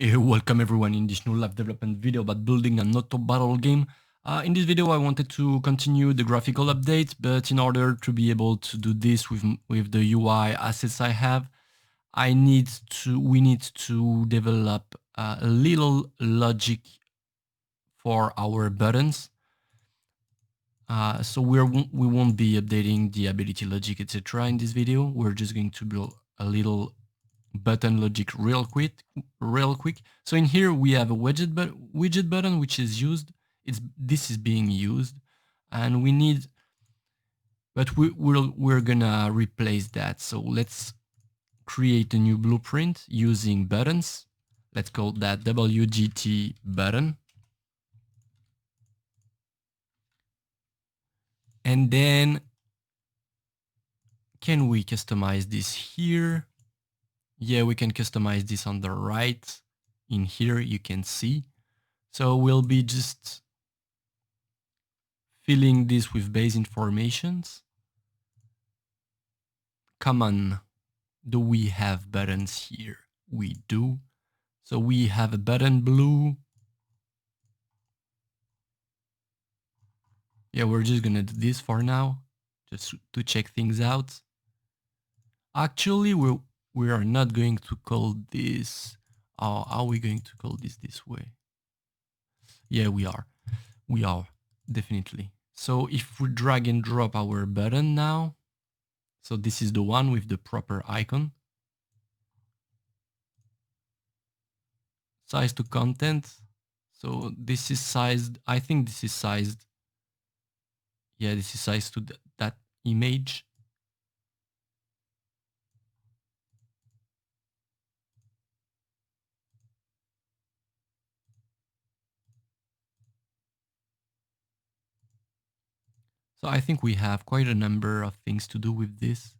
Welcome everyone in this new live development video about building an AutoBattle game. In this video I wanted to continue the graphical update, but in order to be able to do this with the UI assets I have, we need to develop a little logic for our buttons. So we won't be updating the ability logic, etc. in this video. We're just going to build a little button logic real quick. So in here we have a widget button which is used. This is being used, and we need, but we're gonna replace that. So let's create a new blueprint using buttons. Let's call that WGT button. And then can we customize this here? Yeah, we can customize this on the right. In here you can see. So we'll be just filling this with base informations. Come on, do we have buttons here? We do. So we have a button blue. Yeah, we're just gonna do this for now, just to check things out. Actually, we are not going to call this. Are we going to call this way? Yeah, we are. We are, definitely. So if we drag and drop our button now, so this is the one with the proper icon. Size to content. So this is sized, I think this is sized. Yeah, this is sized to that image. So I think we have quite a number of things to do with this.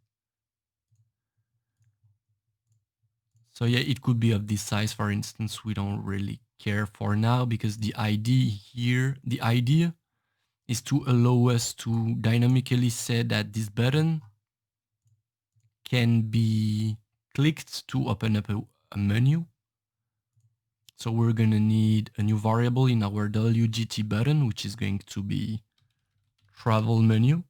So yeah, it could be of this size, for instance. We don't really care for now because the idea is to allow us to dynamically say that this button can be clicked to open up a menu. So we're going to need a new variable in our WGT button, which is going to be travel menu.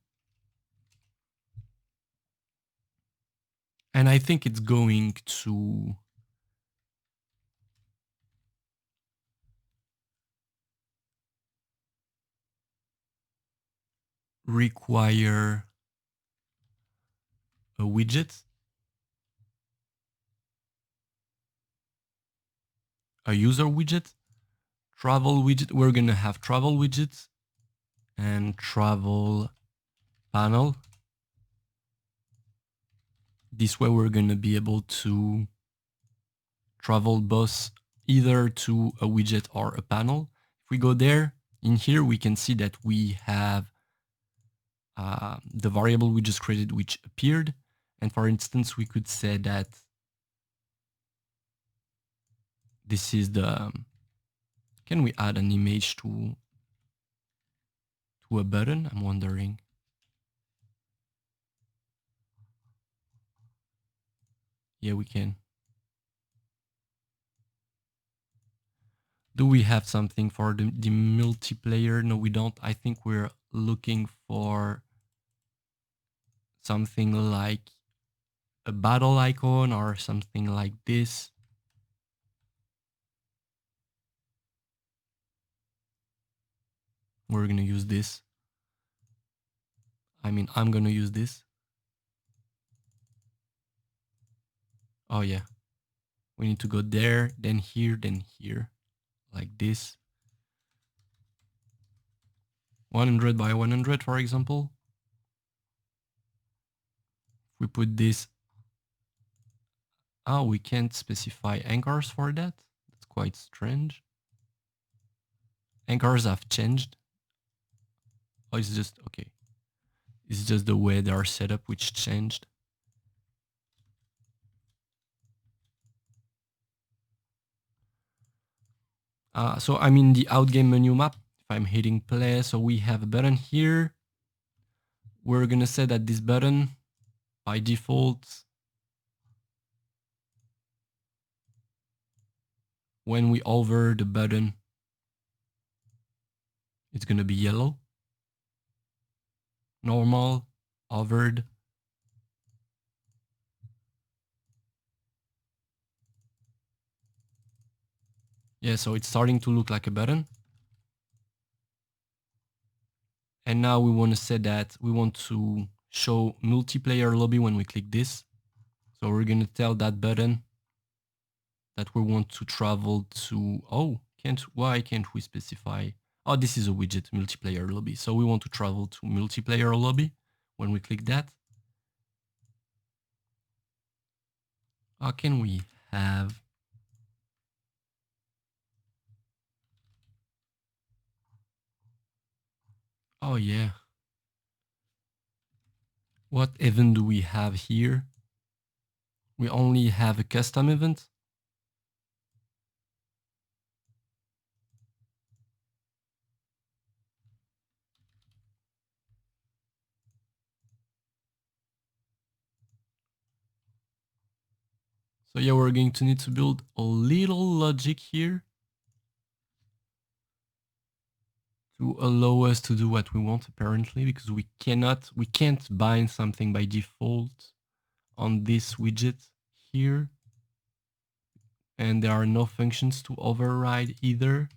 And I think it's going to require a widget, a user widget, travel widget. We're going to have travel widgets and travel panel. This way we're going to be able to travel both either to a widget or a panel. If we go there, in here we can see that we have the variable we just created which appeared. And for instance, we could say that this is the, can we add an image to a button? I'm wondering. Yeah, we can. Do we have something for the multiplayer? No, we don't. I think we're looking for something like a battle icon or something like this. We're going to use this. I mean, I'm going to use this. Oh yeah. We need to go there, then here, like this. 100 by 100, for example. If we put this, oh, we can't specify anchors for that. That's quite strange. Anchors have changed. Oh, it's just, okay. It's just the way they are set up which changed. So I'm in the outgame menu map. If I'm hitting play, so we have a button here. We're gonna say that this button by default when we hover the button, it's going to be yellow. Normal, hovered. Yeah, so it's starting to look like a button. And now we want to set that we want to show multiplayer lobby when we click this. So we're going to tell that button that we want to travel to, why can't we specify? Oh, this is a widget, multiplayer lobby. So we want to travel to multiplayer lobby when we click that. How can we have? Oh yeah. What event do we have here? We only have a custom event. So yeah, we're going to need to build a little logic here to allow us to do what we want apparently, because we can't bind something by default on this widget here. And there are no functions to override either.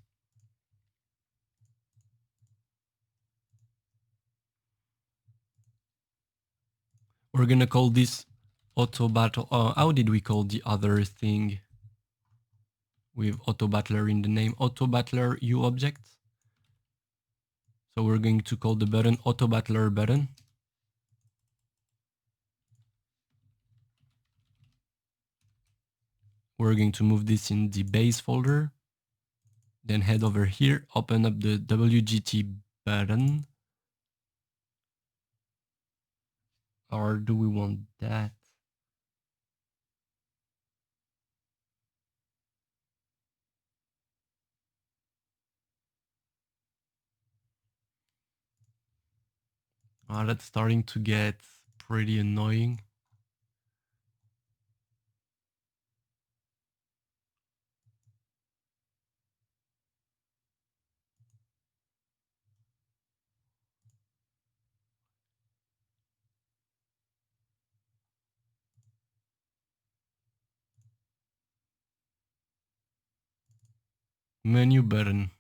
We're gonna call this AutoBattle. How did we call the other thing with AutoBattler in the name? AutoBattler uObject. So we're going to call the button AutoBattler button. We're going to move this in the base folder. Then head over here, open up the WGT button. Or do we want that? Oh, that's starting to get pretty annoying. Menu button.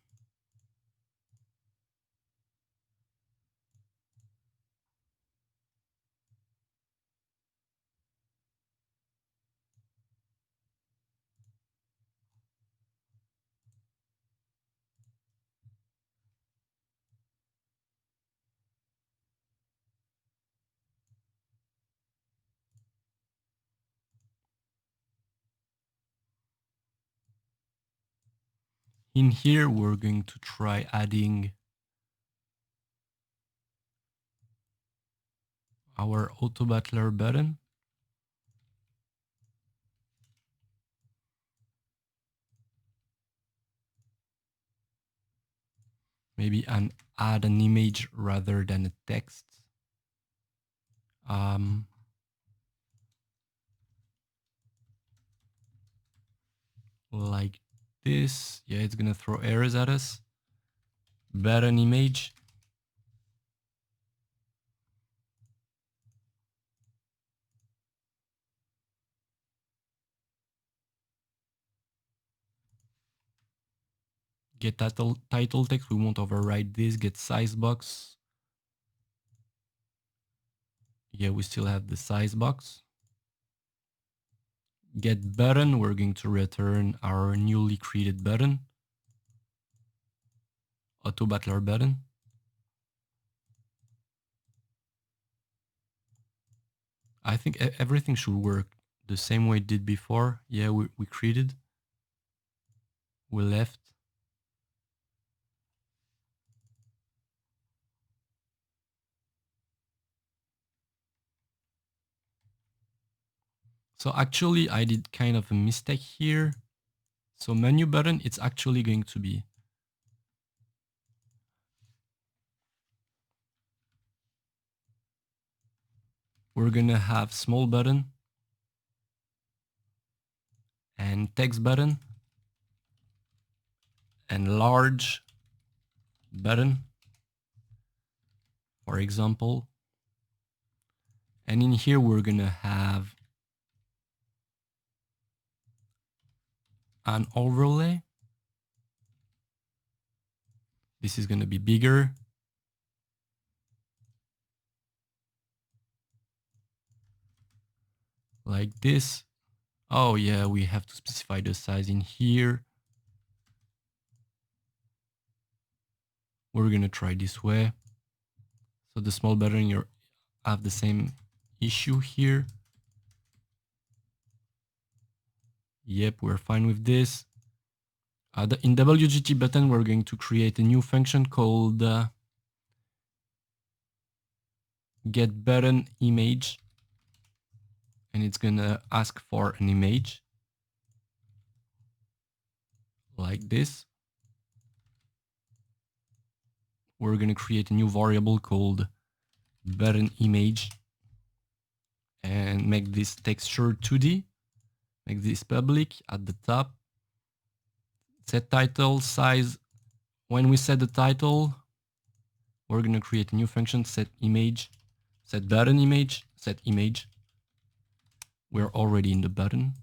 In here, we're going to try adding our AutoBattler button. Maybe add an image rather than a text. Like this. Yeah, it's gonna throw errors at us. Button image. Get title text. We won't override this. Get size box. Yeah, we still have the size box. Get button. We're going to return our newly created button. AutoBattler button. I think everything should work the same way it did before. Yeah, we created. We left. So actually, I did kind of a mistake here. So menu button, it's actually going to be we're gonna have small button and text button. and large button, for example. And in here, we're gonna have an overlay. This is gonna be bigger. Like this. Oh yeah, we have to specify the size in here. We're gonna try this way. So the small button, you have the same issue here. Yep, we're fine with this. In WGT button, we're going to create a new function called get button image, and it's gonna ask for an image like this. We're gonna create a new variable called button image and make this texture 2D. Make this public at the top. Set title, size. When we set the title, we're gonna create a new function, set image, set button image, set image. We're already in the button.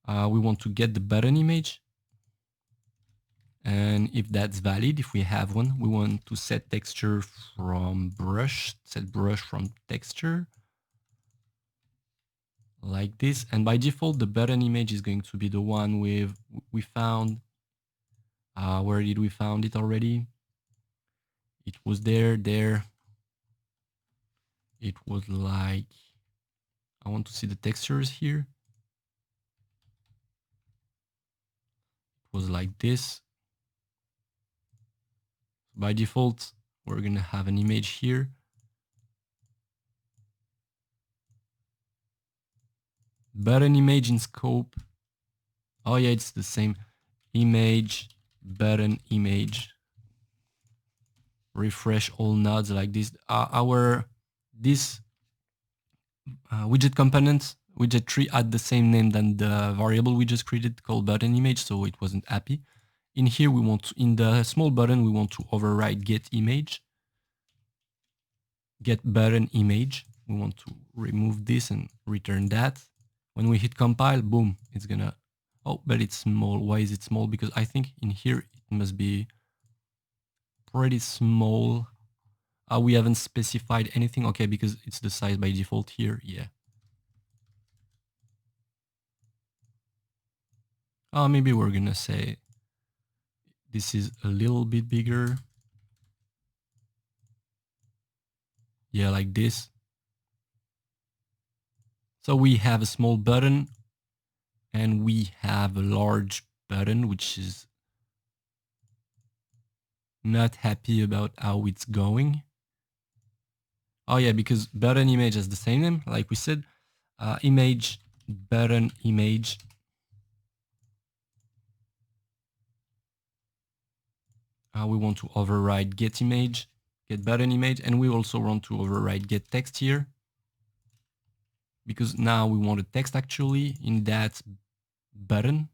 We want to get the button image. And if that's valid, if we have one, we want to set texture from brush, set brush from texture. Like this. And by default, the button image is going to be the one we found. Where did we found it already? It was there. It was like, I want to see the textures here. It was like this. By default, we're going to have an image here. Button image in scope. Oh yeah, it's the same. Image, button image. Refresh all nodes like this. This widget component, widget tree, had the same name than the variable we just created called button image, so it wasn't happy. In here, we want to, in the small button, we want to override get image, get button image. We want to remove this and return that. When we hit compile, boom, it's gonna, oh, but it's small. Why is it small? Because I think in here, it must be pretty small. We haven't specified anything. Okay, because it's the size by default here. Yeah. Maybe we're gonna say this is a little bit bigger. Yeah, like this. So we have a small button and we have a large button, which is not happy about how it's going. Oh yeah, because button image has the same name, like we said, image, button image. We want to override get image, get button image, and we also want to override get text here, because now we want a text actually in that button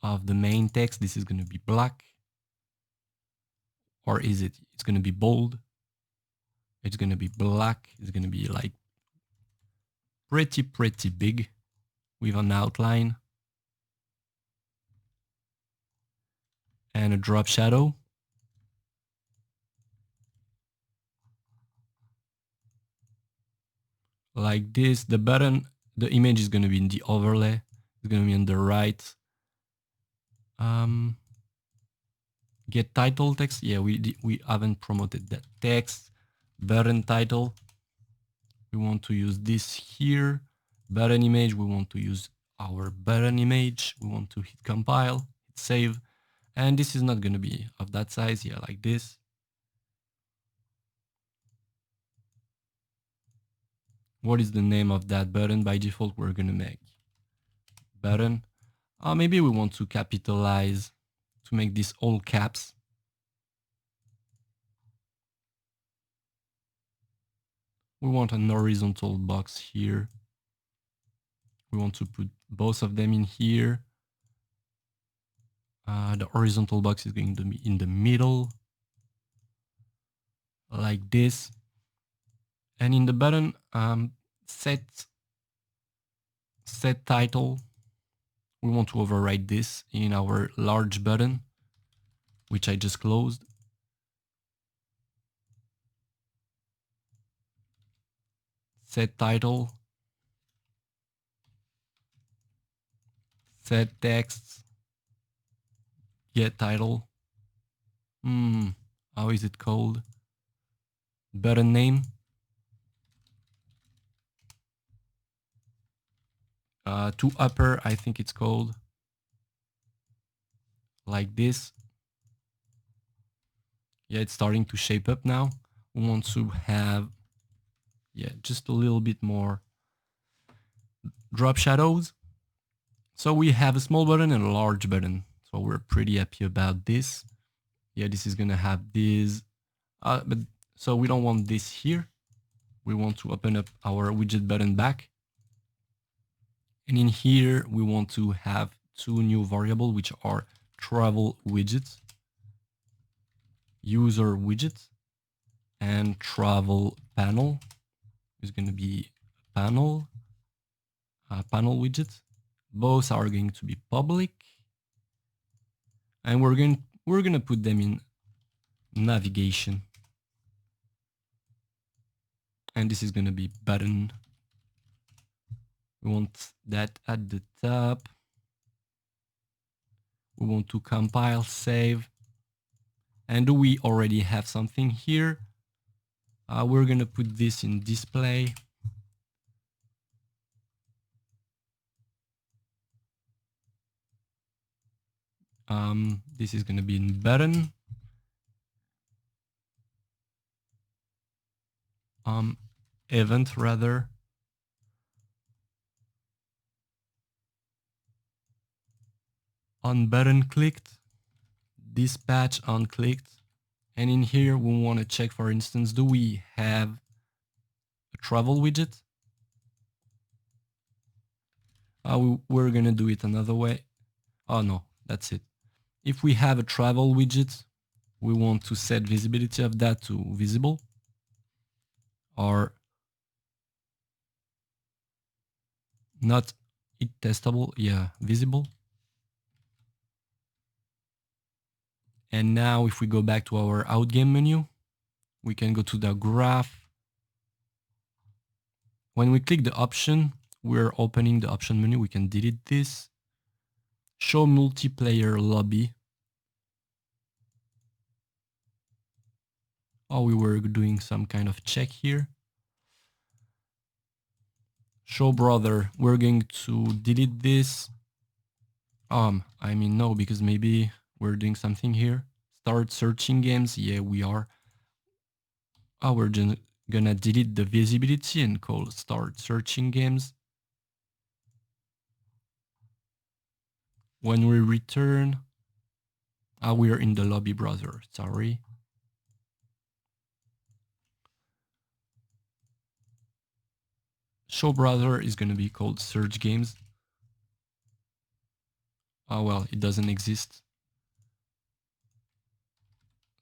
of the main text. This is going to be black, or is it? It's going to be bold. It's going to be black. It's going to be like pretty big with an outline and a drop shadow. Like this. The button, the image is going to be in the overlay. It's going to be on the right. Get title text. Yeah, we haven't promoted that text. Button title. We want to use this here. Button image. We want to use our button image. We want to hit compile, hit save. And this is not going to be of that size. Yeah, like this. What is the name of that button? By default, we're going to make button. Maybe we want to capitalize to make this all caps. We want an horizontal box here. We want to put both of them in here. The horizontal box is going to be in the middle, like this. And in the button, set title, we want to override this in our large button, which I just closed. Set title, set text, get title. How is it called? Button name. To upper, I think it's called. Like this. Yeah, it's starting to shape up now. We want to have, yeah, just a little bit more drop shadows. So we have a small button and a large button. So we're pretty happy about this. Yeah, this is gonna have this, but so we don't want this here. We want to open up our widget button back. And in here, we want to have two new variables, which are travel widgets, user widget, and travel panel is going to be panel widget. Both are going to be public, and we're going to put them in navigation. And this is going to be button. We want that at the top. We want to compile, save. And do we already have something here? We're going to put this in display. This is going to be in button. Event rather. On button clicked, dispatch unclicked. And in here, we want to check, for instance, do we have a travel widget? We're going to do it another way. Oh, no, that's it. If we have a travel widget, we want to set visibility of that to visible or not it testable. Yeah, visible. And now if we go back to our outgame menu, we can go to the graph. When we click the option, we're opening the option menu. We can delete this. Show multiplayer lobby. Oh, we were doing some kind of check here. Show brother. We're going to delete this. I mean, no, because maybe we're doing something here. Start searching games. Yeah, we are. Oh, we're just gonna delete the visibility and call start searching games. When we return, we are in the lobby browser, sorry. Show browser is gonna be called search games. Oh, well, it doesn't exist.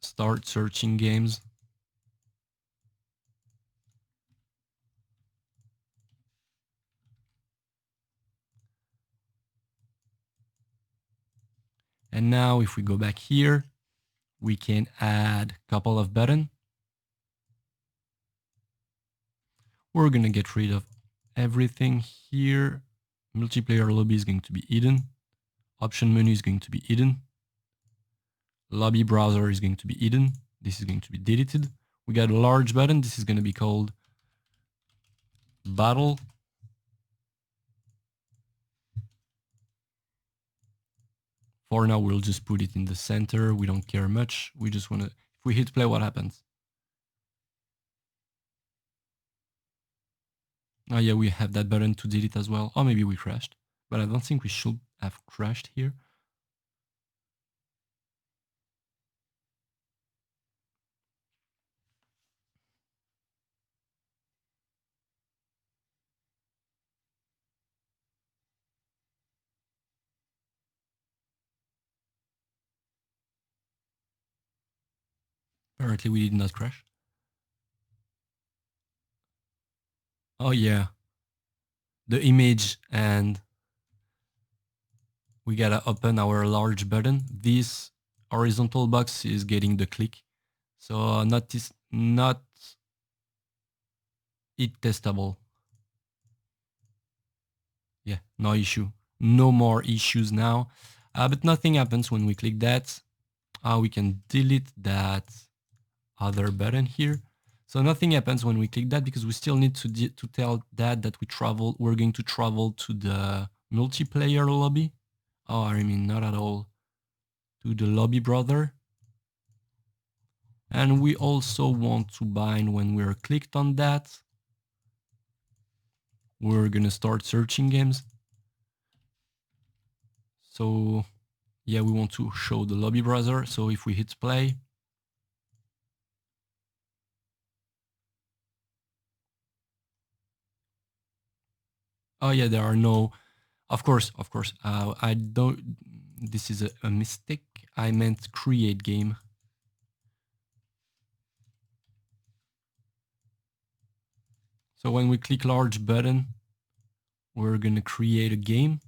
Start searching games. And now if we go back here, we can add a couple of buttons. We're gonna get rid of everything here. Multiplayer lobby is going to be hidden. Option menu is going to be hidden. Lobby browser is going to be hidden. This is going to be deleted. We got a large button. This is going to be called battle. For now, we'll just put it in the center. We don't care much. We just want to, if we hit play, what happens? Oh yeah, we have that button to delete as well. Or maybe we crashed, but I don't think we should have crashed here. Apparently we did not crash. Oh yeah, the image, and we gotta open our large button. This horizontal box is getting the click. So not it testable. Yeah, no issue. No more issues now. But nothing happens when we click that. We can delete that other button here. So nothing happens when we click that because we still need to tell that we're going to travel to the multiplayer lobby. Oh, I mean, not at all. To the lobby browser. And we also want to bind when we're clicked on that. We're gonna start searching games. So yeah, we want to show the lobby browser. So if we hit play, oh yeah, there are no, of course, I don't, this is a mistake. I meant create game. So when we click large button, we're gonna create a game.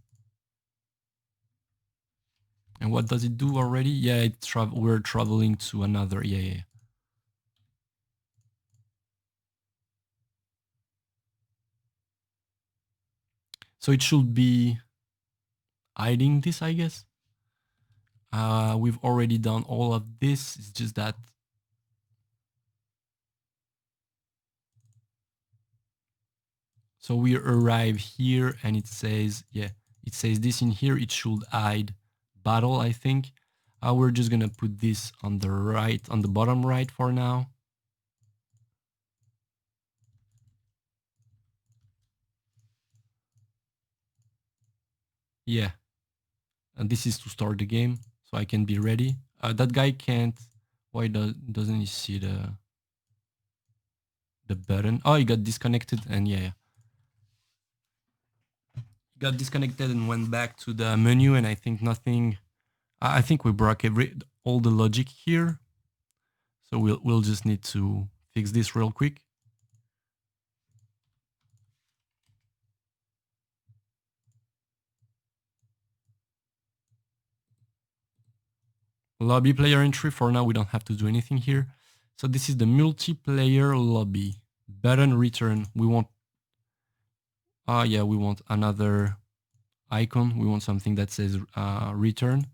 And what does it do already? Yeah, we're traveling to another, yeah. So it should be hiding this, I guess. We've already done all of this. It's just that so we arrive here and it says, yeah, it says this in here. It should hide battle, I think. We're just gonna put this on the right, on the bottom right for now. Yeah, and this is to start the game, so I can be ready. That guy can't. Why doesn't he see the button? Oh, he got disconnected, and yeah, he got disconnected and went back to the menu, and I think nothing. I think we broke all the logic here, so we'll just need to fix this real quick. Lobby player entry. For now, we don't have to do anything here. So this is the multiplayer lobby. Button return. We want, yeah, we want another icon. We want something that says return.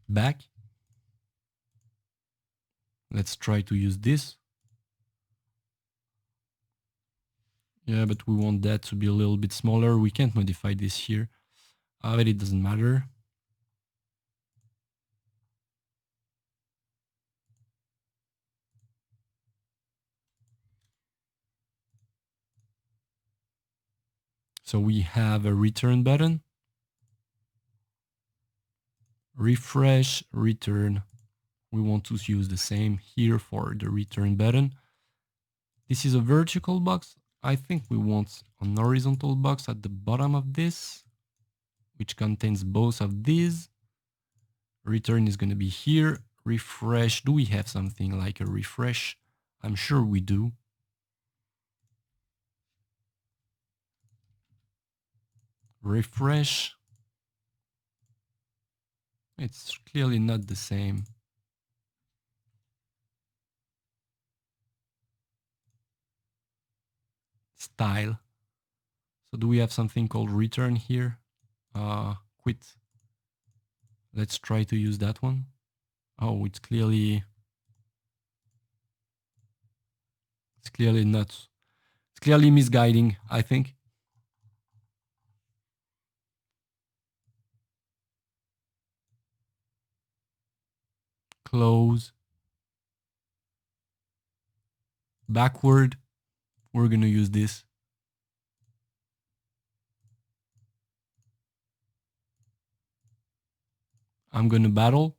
Back. Let's try to use this. Yeah, but we want that to be a little bit smaller. We can't modify this here, but it doesn't matter. So we have a return button. Refresh, return. We want to use the same here for the return button. This is a vertical box. I think we want an horizontal box at the bottom of this, which contains both of these. Return is going to be here. Refresh. Do we have something like a refresh? I'm sure we do. Refresh. It's clearly not the same. Style. So do we have something called return here? Quit. Let's try to use that one. Oh, it's clearly not. It's clearly misguiding, I think. Close. Backward. We're going to use this. I'm going to battle.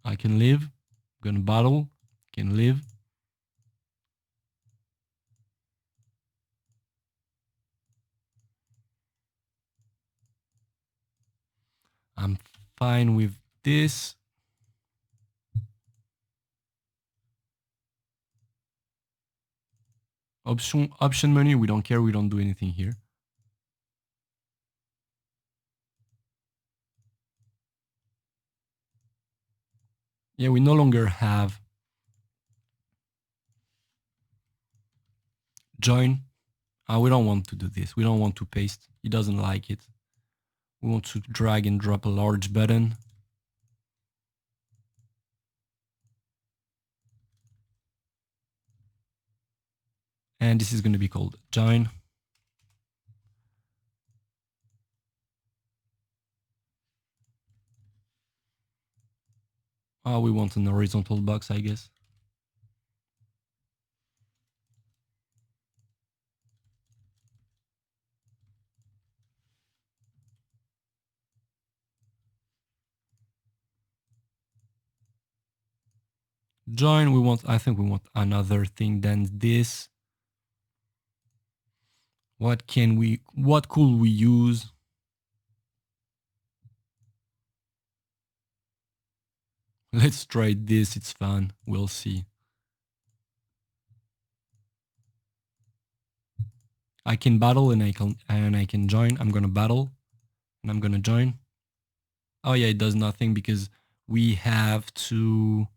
I can live. I'm going to battle. Can live. I'm fine with this. Option menu, we don't care, we don't do anything here. Yeah, we no longer have join. We don't want to do this. We don't want to paste. He doesn't like it. We want to drag and drop a large button. And this is going to be called join. We want an horizontal box, I guess. Join, I think we want another thing than this. What could we use? Let's try this, it's fun, we'll see. I can battle and I can join. I'm gonna battle and I'm gonna join. Oh yeah, it does nothing because we have to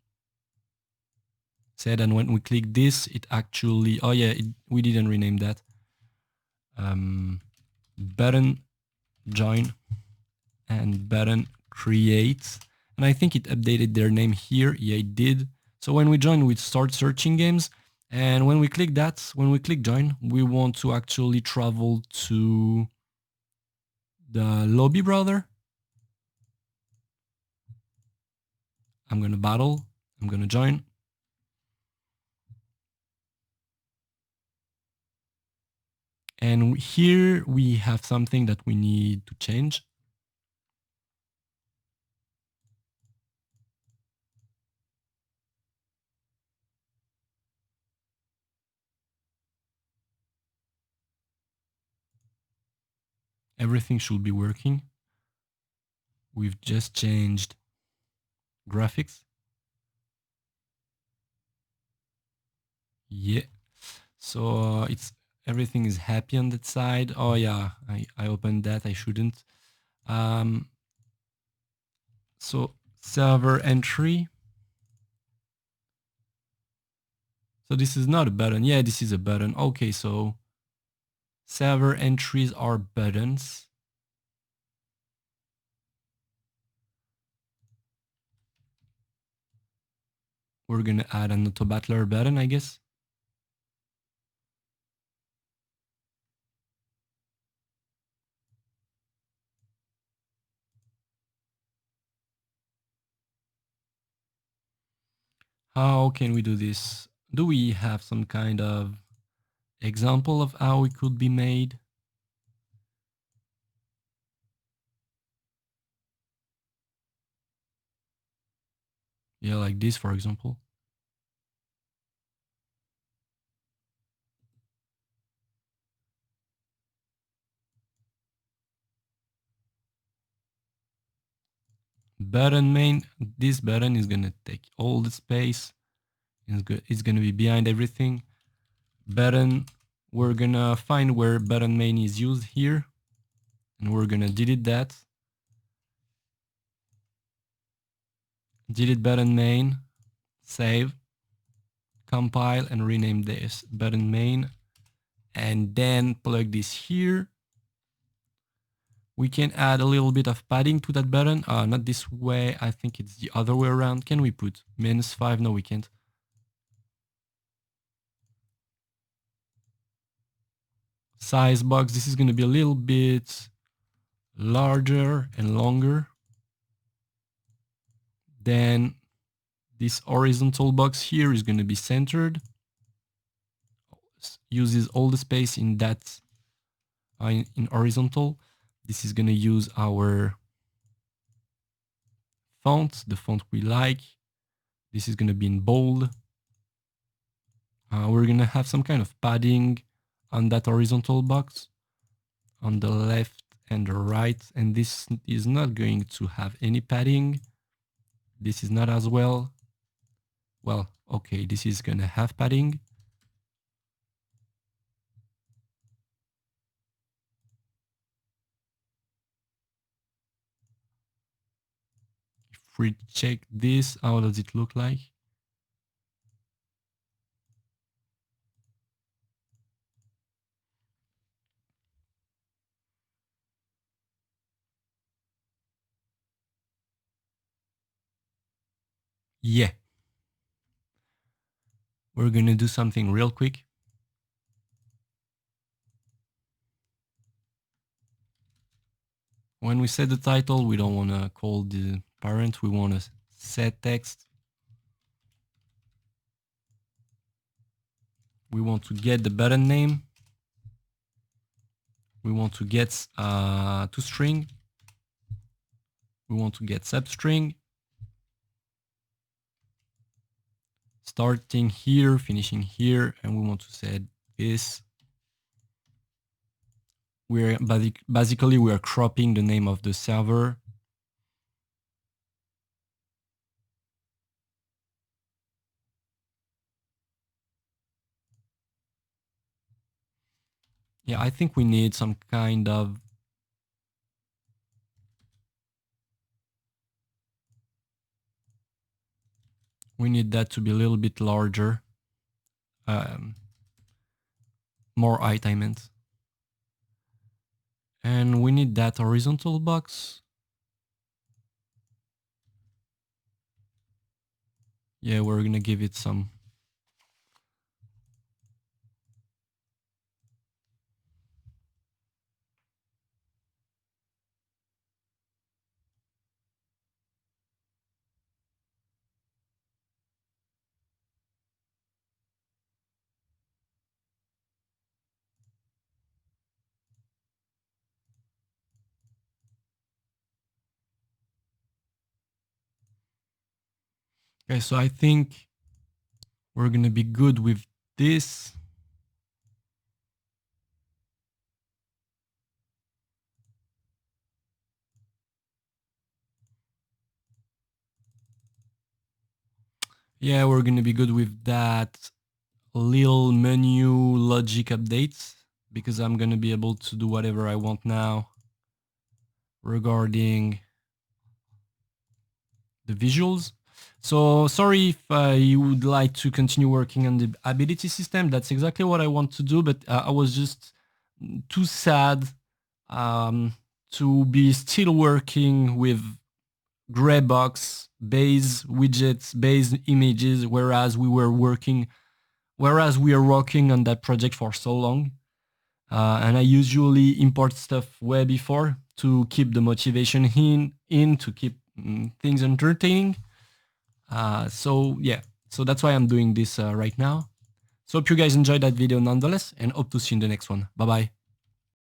say that when we click this, it actually, oh yeah, we didn't rename that. Button join and button create. And I think it updated their name here. Yeah, it did. So when we join, we start searching games. And when we click join, we want to actually travel to the lobby browser. I'm going to battle. I'm going to join. And here we have something that we need to change. Everything should be working. We've just changed graphics. Yeah. So everything is happy on that side. Oh yeah, I opened that. I shouldn't. So server entry. So this is not a button. Yeah, this is a button. Okay, so server entries are buttons. We're gonna add an AutoBattle button, I guess. How can we do this? Do we have some kind of example of how it could be made? Yeah, like this, for example. Button main, this button is gonna take all the space. It's gonna be behind everything. Button, we're gonna find where button main is used here, and we're gonna delete that. Delete button main, save, compile, and rename this button main, and then plug this here. We can add a little bit of padding to that button. Not this way. I think it's the other way around. Can we put -5? No, we can't. Size box. This is going to be a little bit larger and longer. Then this horizontal box here is going to be centered. Uses all the space in that in horizontal. This is going to use our font, the font we like. This is going to be in bold. We're going to have some kind of padding on that horizontal box. On the left and the right, and this is not going to have any padding. This is not as well. Well, okay, this is gonna have padding. If we check this, how does it look like? Yeah. We're gonna do something real quick. When we set the title, we don't want to call the parent, we want to set text. We want to get the button name. We want to get toString. We want to get substring. Starting here, finishing here, and we want to set this. We're basically we are cropping the name of the server. Yeah, I think we need some kind of we need that to be a little bit larger. More items. And we need that horizontal box. Yeah, we're gonna give it some. Okay, so I think we're gonna be good with this. Yeah, we're gonna be good with that little menu logic updates because I'm gonna be able to do whatever I want now regarding the visuals. So sorry if you would like to continue working on the ability system. That's exactly what I want to do, but I was just too sad to be still working with gray box, base widgets, base images, whereas we are working on that project for so long. And I usually import stuff way before to keep the motivation in to keep things entertaining. So yeah, so that's why I'm doing this right now. So hope you guys enjoyed that video nonetheless, and hope to see you in the next one. Bye bye.